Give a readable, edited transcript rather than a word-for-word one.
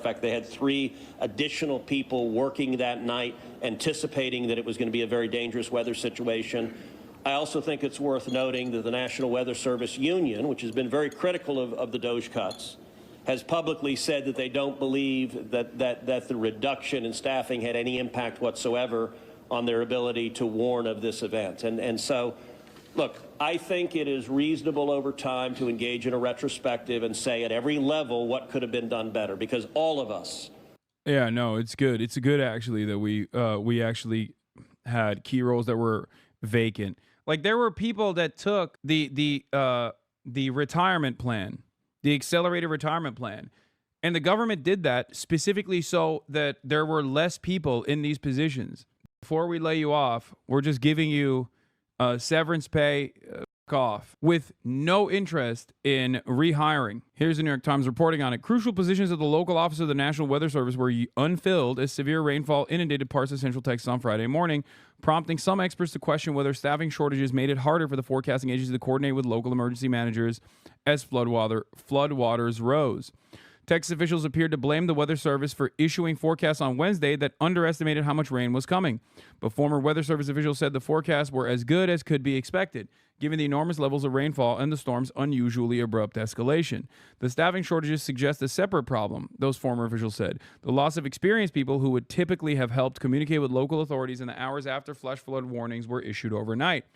In fact, they had 3 additional people working that night, anticipating that it was going to be a very dangerous weather situation. I also think it's worth noting that the National Weather Service Union, which has been very critical of the DOGE cuts, has publicly said that they don't believe that the reduction in staffing had any impact whatsoever on their ability to warn of this event. And so, look, I think it is reasonable over time to engage in a retrospective and say at every level what could have been done better, because all of us. Yeah, no, it's good. It's good actually that we actually had key roles that were vacant. Like there were people that took the retirement plan, the accelerated retirement plan, and the government did that specifically so that there were less people in these positions. Before we lay you off, we're just giving you severance pay off with no interest in rehiring. Here's the New York Times reporting on it. Crucial positions at the local office of the National Weather Service were unfilled as severe rainfall inundated parts of central Texas on Friday morning, prompting some experts to question whether staffing shortages made it harder for the forecasting agency to coordinate with local emergency managers as floodwaters rose. Texas officials appeared to blame the Weather Service for issuing forecasts on Wednesday that underestimated how much rain was coming. But former Weather Service officials said the forecasts were as good as could be expected, given the enormous levels of rainfall and the storm's unusually abrupt escalation. The staffing shortages suggest a separate problem, those former officials said. The loss of experienced people who would typically have helped communicate with local authorities in the hours after flash flood warnings were issued overnight.